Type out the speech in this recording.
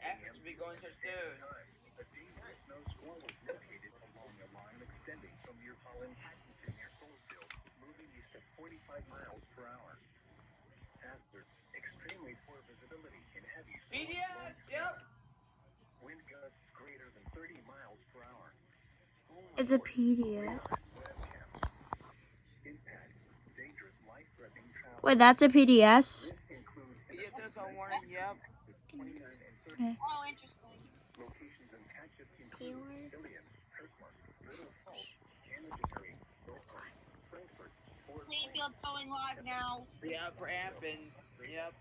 After be going so soon. BDS, yep. It's a PDS. Wait, that's a PDS? BDS on warning, yep. Okay. Oh, interesting. Taylor? Plainfield's going live now. Yep, for Athens. Yep.